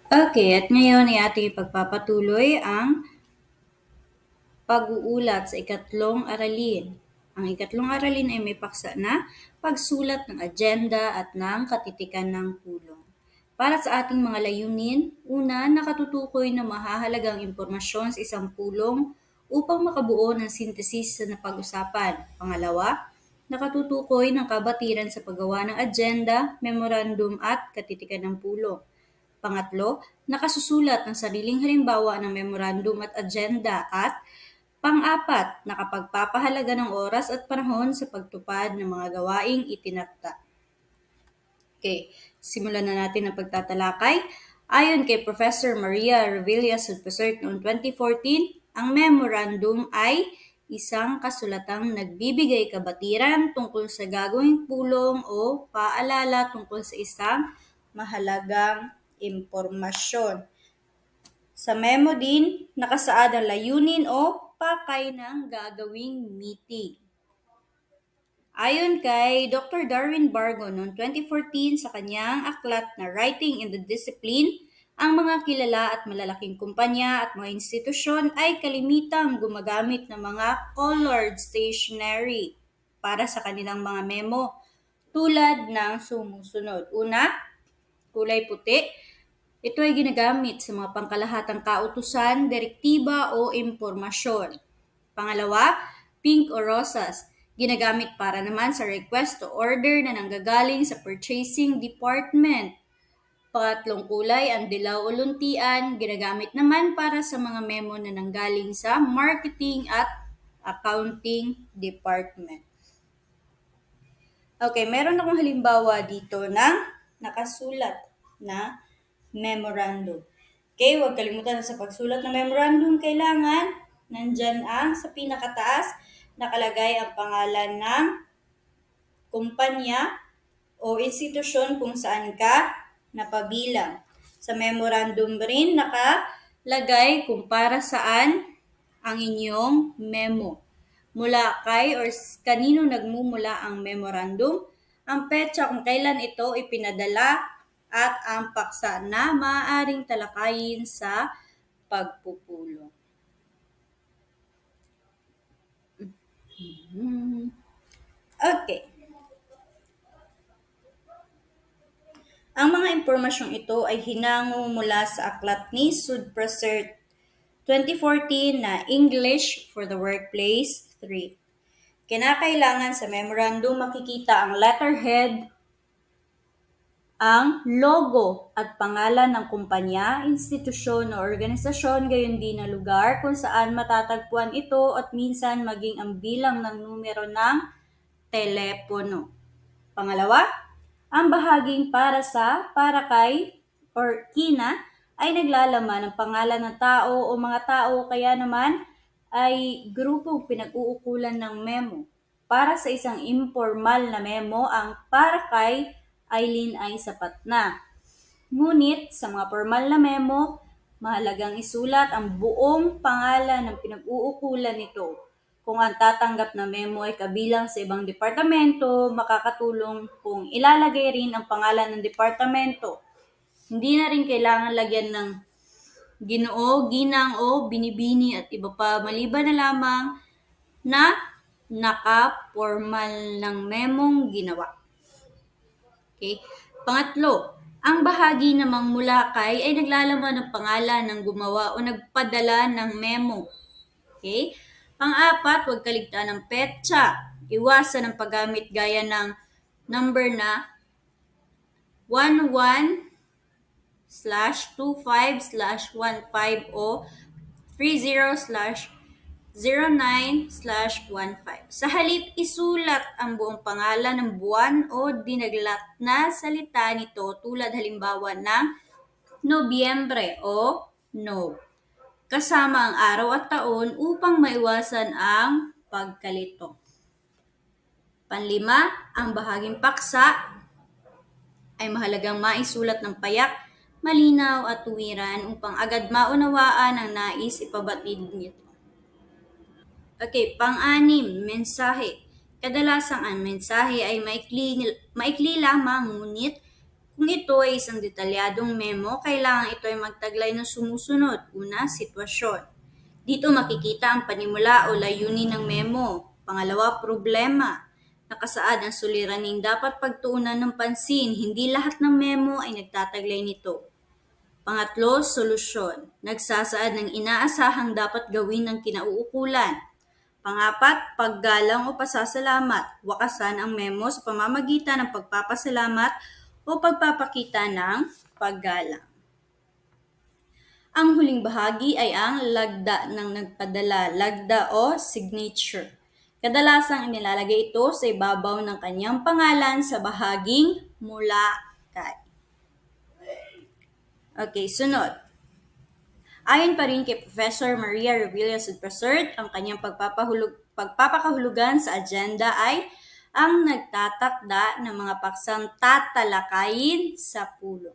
Okay, at ngayon ay ating ipagpapatuloy ang pag-uulat sa ikatlong aralin. Ang ikatlong aralin ay may paksa na pagsulat ng agenda at ng katitikan ng pulong. Para sa ating mga layunin, una, nakatutukoy na mahahalagang impormasyon sa isang pulong upang makabuo ng sintesis sa napag-usapan. Pangalawa, nakatutukoy ng kabatiran sa paggawa ng agenda, memorandum at katitikan ng pulong. Pangatlo, nakasusulat ng sariling halimbawa ng memorandum at agenda at pang-apat, nakapagpapahalaga ng oras at panahon sa pagtupad ng mga gawaing itinakda. Okay, simulan na natin ang pagtatalakay. Ayon kay Professor Maria Revilla Sulpesert noong 2014, ang memorandum ay isang kasulatang nagbibigay kabatiran tungkol sa gagawing pulong o paalala tungkol sa isang mahalagang impormasyon. Sa memo din, nakasaad ang layunin o pakay ng gagawing meeting. Ayon kay Dr. Darwin Bargo noong 2014 sa kanyang aklat na Writing in the Discipline, ang mga kilala at malalaking kumpanya at mga institusyon ay kalimitang gumagamit ng mga colored stationery para sa kanilang mga memo tulad ng sumusunod. Una, kulay puti. Ito ay ginagamit sa mga pangkalahatang kautusan, direktiba o impormasyon. Pangalawa, pink o rosas. Ginagamit para naman sa request to order na nanggagaling sa purchasing department. Pangatlong kulay, ang dilaw o luntian. Ginagamit naman para sa mga memo na nanggaling sa marketing at accounting department. Okay, meron akong halimbawa dito ng nakasulat na memorandum. Okay, huwag kalimutan na sa pagsulat ng memorandum, kailangan nandyan ang sa pinakataas nakalagay ang pangalan ng kumpanya o institusyon kung saan ka napabilang. Sa memorandum rin nakalagay kung para saan ang inyong memo. Mula kay or kanino nagmumula ang memorandum, ang petsa kung kailan ito ipinadala at ang paksa na maaaring talakayin sa pagpupulong. Okay. Ang mga impormasyong ito ay hinango mula sa aklat ni Sulpesert 2014 na English for the Workplace 3. Kinakailangan sa memorandum makikita ang letterhead, ang logo at pangalan ng kumpanya, institusyon o organisasyon, gayon din na lugar kung saan matatagpuan ito at minsan maging ang bilang ng numero ng telepono. Pangalawa, ang bahaging para kay or kina ay naglalaman ng pangalan ng tao o mga tao kaya naman ay grupong pinag-uukulan ng memo. Para sa isang informal na memo, ang para kay Eileen ay sapat na. Ngunit sa mga formal na memo, mahalagang isulat ang buong pangalan ng pinag-uukulan nito. Kung ang tatanggap na memo ay kabilang sa ibang departamento, makakatulong kung ilalagay rin ang pangalan ng departamento. Hindi na rin kailangan lagyan ng Ginoo, Ginang o Binibini at iba pa maliban na lamang na naka-formal ng memong ginawa. Okay? Pangatlo, ang bahagi namang mula kay ay naglalaman ng pangalan ng gumawa o nagpadala ng memo. Okay? Pang-apat, huwag kaligtaan ng petsa. Iwasan ang paggamit gaya ng number na 11/25/15 o 30/09/15. Sa halip, isulat ang buong pangalan ng buwan o dinaglat na salita nito tulad halimbawa ng Nobyembre o No, kasama ang araw at taon upang maiwasan ang pagkalito. Panlima, ang bahaging paksa ay mahalagang maisulat ng payak, malinaw at tuwiran upang agad maunawaan ang nais ipabatid nito. Okay, pang-anim, mensahe. Kadalasang ang mensahe ay maikli lamang, ngunit Kung ito ay isang detalyadong memo, kailangan ito ay magtaglay ng sumusunod. Una, sitwasyon. Dito makikita ang panimula o layunin ng memo. Pangalawa, problema. Nakasaad ang suliraning dapat pagtuunan ng pansin. Hindi lahat ng memo ay nagtataglay nito. Pangatlo, solusyon. Nagsasaad ng inaasahang dapat gawin ng kinauukulan. Pangapat, paggalang o pasasalamat. Wakasan ang memo sa pamamagitan ng pagpapasalamat o pagpapakita ng paggalang. Ang huling bahagi ay ang lagda ng nagpadala, lagda o signature. Kadalasang inilalagay ito sa ibabaw ng kanyang pangalan sa bahaging mula kay. Okay, sunod. Ayon pa rin kay Professor Maria Revillas Presert, ang kanyang pagpapakahulugan sa agenda ay ang nagtatakda ng mga paksang tatalakayin sa pulong.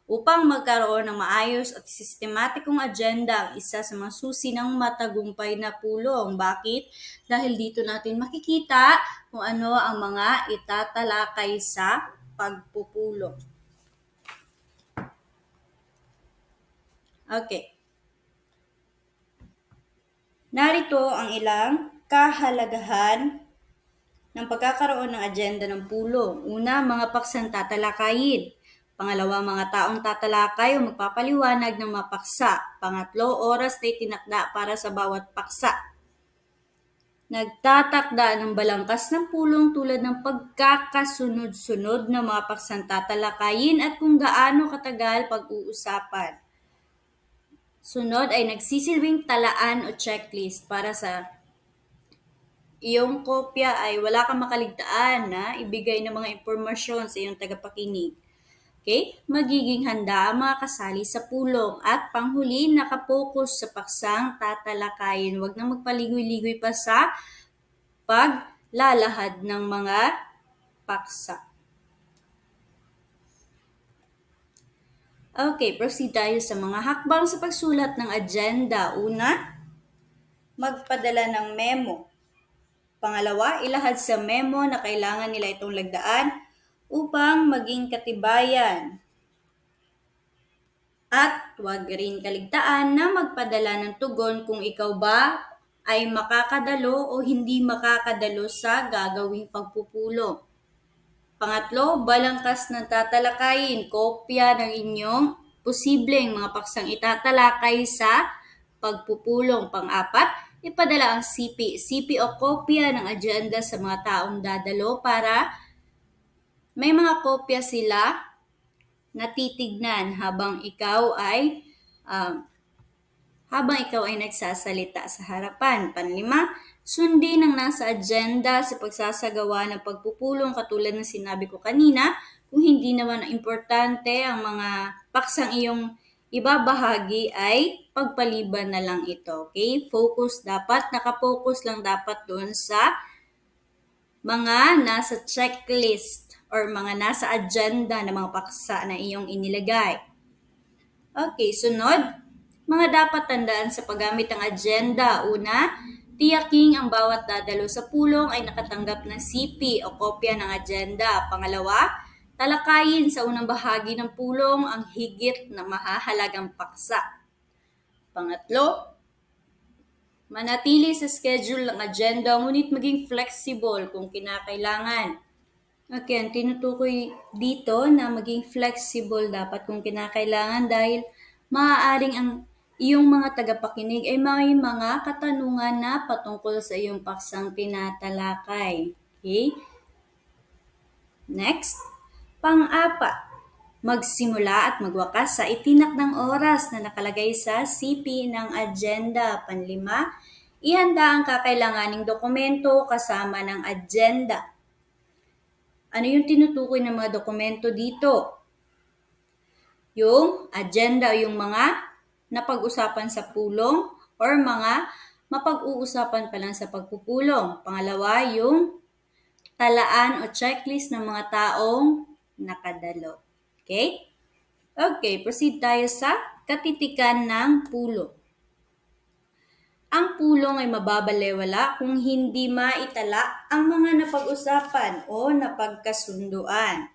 Upang magkaroon ng maayos at sistematikong agenda ang isa sa mga susi ng matagumpay na pulong. Bakit? Dahil dito natin makikita kung ano ang mga itatalakay sa pagpupulong. Okay. Narito ang ilang kahalagahan ng pagkakaroon ng agenda ng pulong. Una, mga paksang tatalakayin. Pangalawa, mga taong tatalakay o magpapaliwanag ng mga paksa. Pangatlo, oras na itinakda para sa bawat paksa. Nagtatakda ng balangkas ng pulong tulad ng pagkakasunod-sunod ng mga paksang tatalakayin at kung gaano katagal pag-uusapan. Sunod ay nagsisilbing talaan o checklist para sa iyong kopya ay wala kang makaligtaan na ibigay ng mga impormasyon sa iyong tagapakinig. Okay? Magiging handa ang mga kasali sa pulong at panghuli nakapokus sa paksang tatalakayin. Huwag na magpaligoy-ligoy pa sa paglalahad ng mga paksa. Okay, proceed tayo sa mga hakbang sa pagsulat ng agenda. Una, magpadala ng memo. Pangalawa, ilahad sa memo na kailangan nila itong lagdaan upang maging katibayan. At huwag rin kaligtaan na magpadala ng tugon kung ikaw ba ay makakadalo o hindi makakadalo sa gagawing pagpupulong. Pangatlo, balangkas na tatalakayin, kopya ng inyong posibleng mga paksang itatalakay sa pagpupulong. Pang-apat, ipadala ang CP. CP o kopya ng agenda sa mga taong dadalo para may mga kopya sila natitignan habang ikaw ay nagsasalita sa harapan. Panlima, sundin ang nasa agenda sa pagsasagawa ng pagpupulong katulad ng sinabi ko kanina. Kung hindi naman importante ang mga paksang iyong ibabahagi ay pagpaliban na lang ito. Okay? Nakapokus lang dapat doon sa mga nasa checklist or mga nasa agenda ng mga paksa na iyong inilagay. Okay, sunod. Mga dapat tandaan sa paggamit ng agenda. Una, tiyaking ang bawat dadalo sa pulong ay nakatanggap ng CP o kopya ng agenda. Pangalawa, talakayin sa unang bahagi ng pulong ang higit na mahahalagang paksa. Pangatlo, manatili sa schedule ng agenda ngunit maging flexible kung kinakailangan. Okay, ang tinutukoy dito na maging flexible dapat kung kinakailangan dahil maaaring ang iyong mga tagapakinig ay may mga katanungan na patungkol sa iyong paksang tinatalakay. Okay? Next, pang-apat, magsimula at magwakas sa itinakdang oras na nakalagay sa CP ng agenda. Panlima, ihanda ang kakailanganing dokumento kasama ng agenda. Ano yung tinutukoy ng mga dokumento dito? Yung agenda o yung mga napag-usapan sa pulong or mga mapag-uusapan pa lang sa pagpupulong. Pangalawa, yung talaan o checklist ng mga taong nakadalo. Okay? Okay, proceed tayo sa katitikan ng pulong. Ang pulong ay mababalewala kung hindi maitala ang mga napag-usapan o napagkasunduan.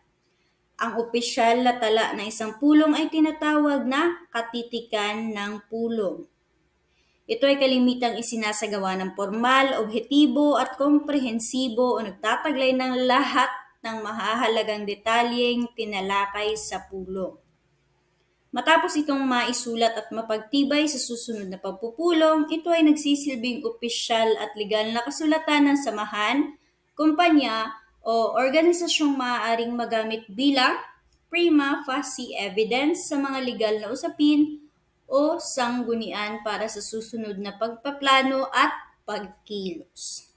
Ang opisyal na tala ng isang pulong ay tinatawag na katitikan ng pulong. Ito ay kalimitang isinasagawa ng formal, objektibo at komprehensibo o nagtataglay ng lahat ng mahahalagang detalyeng tinalakay sa pulong. Matapos itong maisulat at mapagtibay sa susunod na pagpupulong, ito ay nagsisilbing opisyal at legal na kasulatan ng samahan, kumpanya o organisasyong maaaring magamit bilang prima facie evidence sa mga legal na usapin o sanggunian para sa susunod na pagpaplano at pagkilos.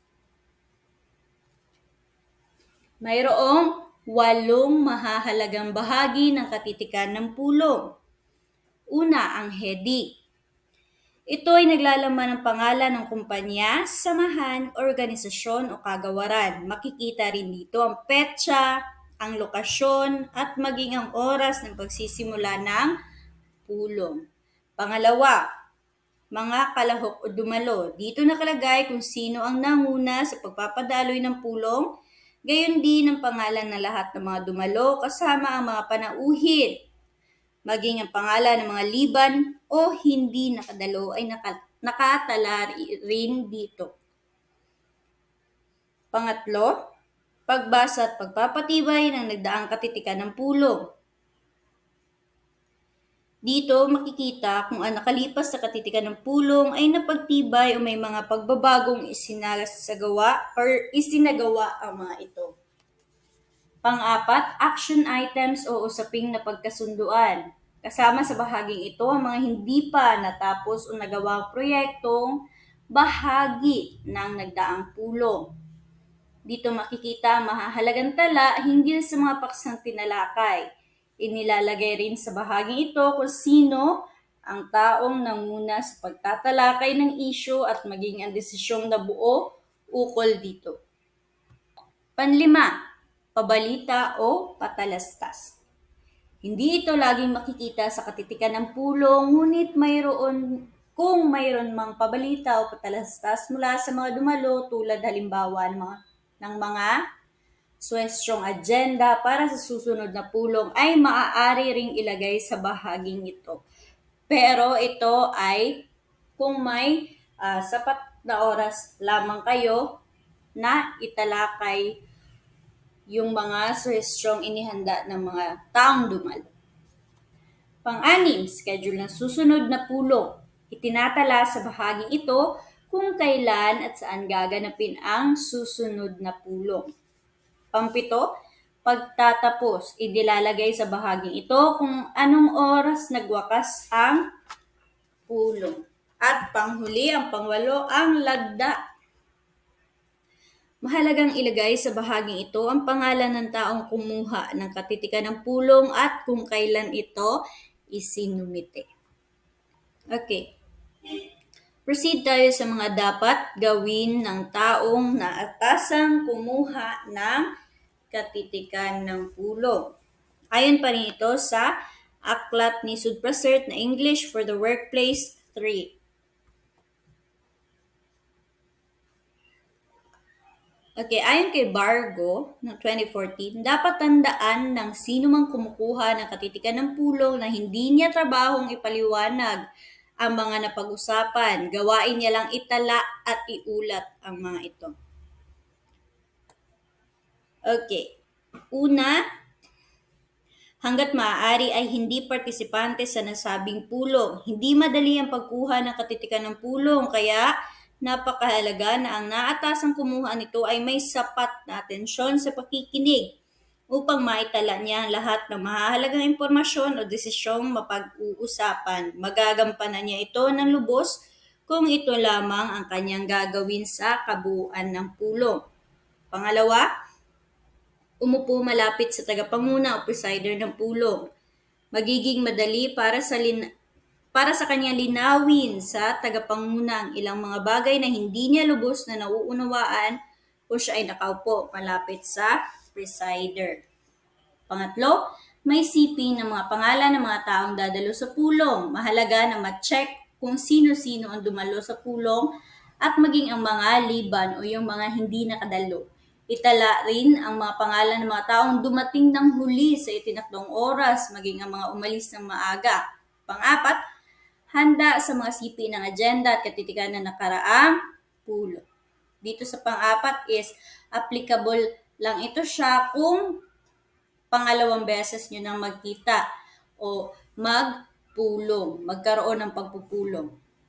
Mayroong 8 mahahalagang bahagi ng katitikan ng pulong. Una, ang heading. Ito ay naglalaman ng pangalan ng kumpanya, samahan, organisasyon o kagawaran. Makikita rin dito ang petsa, ang lokasyon, at maging ang oras ng pagsisimula ng pulong. Pangalawa, mga kalahok o dumalo. Dito nakalagay kung sino ang nanguna sa pagpapadaloy ng pulong, gayon din ang pangalan ng lahat ng mga dumalo kasama ang mga panauhin. Maging ang pangalan ng mga liban o hindi nakadalo ay nakatala rin dito. Pangatlo, pagbasa at pagpapatibay ng nagdaang katitikan ng pulong. Dito makikita kung ang nakalipas sa katitikan ng pulong ay napagtibay o may mga pagbabagong isinagawa ang mga ito. Pang-apat, action items o usaping na pagkasunduan. Kasama sa bahaging ito ang mga hindi pa natapos o nagawang proyektong bahagi ng nagdaang pulong. Dito makikita ang mahahalagang tala hinggil sa mga paksang tinalakay. Inilalagay rin sa bahaging ito kung sino ang taong nanguna sa pagtatalakay ng isyu at maging ang desisyong nabuo ukol dito. Panlima, pabalita o patalastas. Hindi ito laging makikita sa katitikan ng pulong, ngunit kung mayroon mang pabalita o patalastas mula sa mga dumalo tulad halimbawa ng mga suwestrong agenda para sa susunod na pulong ay maaari ring ilagay sa bahaging ito. Pero ito ay kung may sapat na oras lamang kayo na italakay yung mga suwestrong inihanda ng mga taong dumalo. Pang-anim, schedule ng susunod na pulong. Itinatala sa bahaging ito kung kailan at saan gaganapin ang susunod na pulong. Pang-pito, pagtatapos. Idilalagay sa bahaging ito kung anong oras nagwakas ang pulong. At panghuli, ang pang-8, ang lagda. Mahalagang ilagay sa bahaging ito ang pangalan ng taong kumuha ng katitikan ng pulong at kung kailan ito isinumite. Okay. Proceed tayo sa mga dapat gawin ng taong naatasang kumuha ng katitikan ng pulong. Ayon pa rin ito sa aklat ni Sudprasert na English for the Workplace 3. Okay, ayon kay Bargo ng 2014, dapat tandaan ng sino mang kumukuha ng katitikan ng pulong na hindi niya trabahong ipaliwanag ang mga napag-usapan. Gawain niya lang itala at iulat ang mga ito. Okay. Una, hanggat maaari ay hindi partisipante sa nasabing pulong. Hindi madali ang pagkuha ng katitikan ng pulong, kaya napakahalaga na ang naatasang kumuha nito ay may sapat na atensyon sa pakikinig upang maitala niya ang lahat ng mahahalagang impormasyon o desisyong mapag-uusapan. Magagampanan niya ito ng lubos kung ito lamang ang kanyang gagawin sa kabuuan ng pulong. Pangalawa, umupo malapit sa tagapanguna o presider ng pulong. Magiging madali para sa kanya linawin sa tagapanguna ang ilang mga bagay na hindi niya lubos na nauunawaan o siya ay nakaupo malapit sa presider. Pangatlo, may siping ng mga pangalan ng mga taong dadalo sa pulong. Mahalaga na ma-check kung sino-sino ang dumalo sa pulong at maging ang mga liban o yung mga hindi nakadalo. Itala rin ang mga pangalan ng mga taong dumating ng huli sa itinakdang oras, maging ang mga umalis ng maaga. Pang-apat, handa sa mga sipi ng agenda at katitikan ng nakaraang pulong. Dito sa pang-apat is applicable lang ito siya kung pangalawang beses nyo nang magkita o magpulong, magkaroon ng pagpupulong.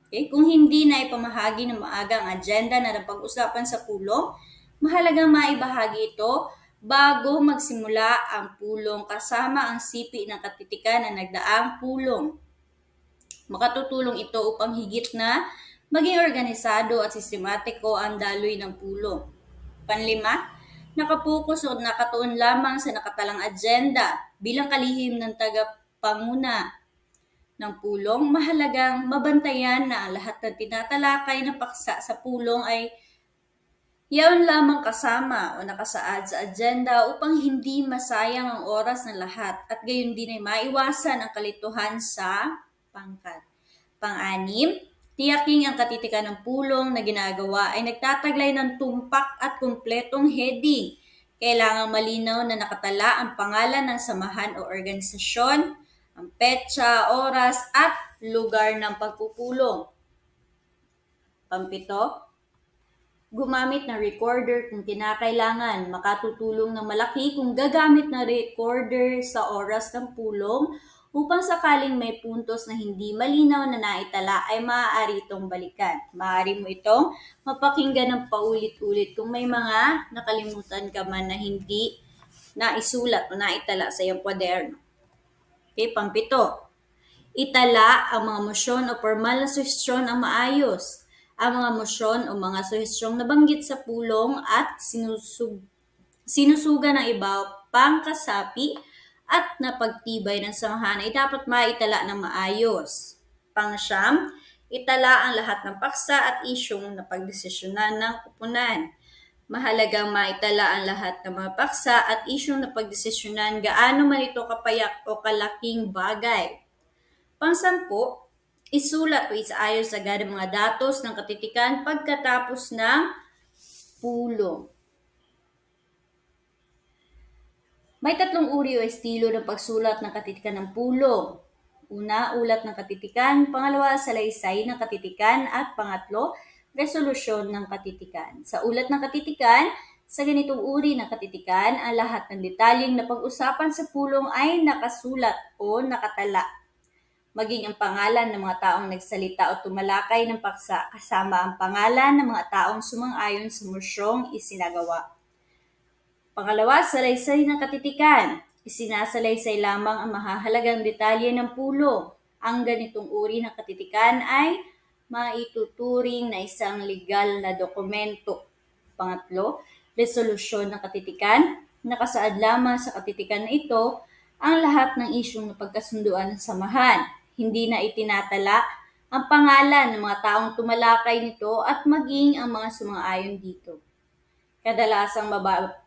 Okay? Kung hindi na ipamahagi ng maaga ang agenda na napag-usapan sa pulong, mahalagang maibahagi ito bago magsimula ang pulong kasama ang sipi ng katitikan na nagdaang pulong. Makatutulong ito upang higit na maging organisado at sistematiko ang daloy ng pulong. Panlima, nakapokus o nakatuon lamang sa nakatalang agenda bilang kalihim ng tagapanguna ng pulong, mahalagang mabantayan na ang lahat ng tinatalakay na paksa sa pulong ay yaon lamang kasama o nakasaad sa agenda upang hindi masayang ang oras ng lahat at gayon din ay maiwasan ang kalituhan sa pangkat. Pang-anim, tiyaking ang katitikan ng pulong na ginagawa ay nagtataglay ng tumpak at kumpletong heading. Kailangang malinaw na nakatala ang pangalan ng samahan o organisasyon, ang petsa, oras, at lugar ng pagpupulong. Pampito, gumamit ng recorder kung kinakailangan. Makatutulong ng malaki kung gagamit ng recorder sa oras ng pulong upang sakaling may puntos na hindi malinaw na naitala ay maaari itong balikan. Maaari mo itong mapakinggan ng paulit-ulit kung may mga nakalimutan ka man na hindi naisulat o naitala sa iyong kwaderno. Okay, pampito. Itala ang mga mosyon o formal na suhestyon ang maayos. Ang mga mosyon o mga suhestyong nabanggit sa pulong at sinusuga ng iba pangkasapi at napagtibay ng samahan ay dapat maitala ng maayos. Pang-siyam, itala ang lahat ng paksa at isyong napagdesisyonan ng kupunan. Mahalagang maitala ang lahat ng mga paksa at isyong napagdesisyonan gaano man ito kapayak o kalaking bagay. Pang-sampu, isulat o isaayos agad ang mga datos ng katitikan pagkatapos ng pulong. May tatlong uri o estilo ng pagsulat ng katitikan ng pulong. Una, ulat ng katitikan. Pangalawa, salaysay ng katitikan. At pangatlo, resolusyon ng katitikan. Sa ulat ng katitikan, sa ganitong uri ng katitikan, ang lahat ng detalyeng napag-usapan sa pulong ay nakasulat o nakatala. Maging ang pangalan ng mga taong nagsalita o tumalakay ng paksa kasama ang pangalan ng mga taong sumang-ayon sa mosyong isinagawa. Pangalawa, salaysay ng katitikan. Isinasalaysay lamang ang mahahalagang detalye ng pulong. Ang ganitong uri ng katitikan ay maituturing na isang legal na dokumento. Pangatlo, resolusyon ng katitikan. Nakasaad lamang sa katitikan na ito ang lahat ng isyong napagkasunduan ng samahan. Hindi na itinatala ang pangalan ng mga taong tumalakay nito at maging ang mga sumang-ayon dito. Kadalasang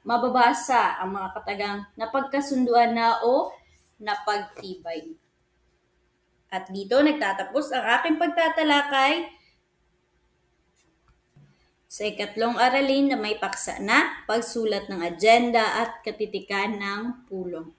mababasa ang mga katagang napagkasunduan na o napagtibay. At dito nagtatapos ang aking pagtatalakay sa ikatlong aralin na may paksa na pagsulat ng agenda at katitikan ng pulong.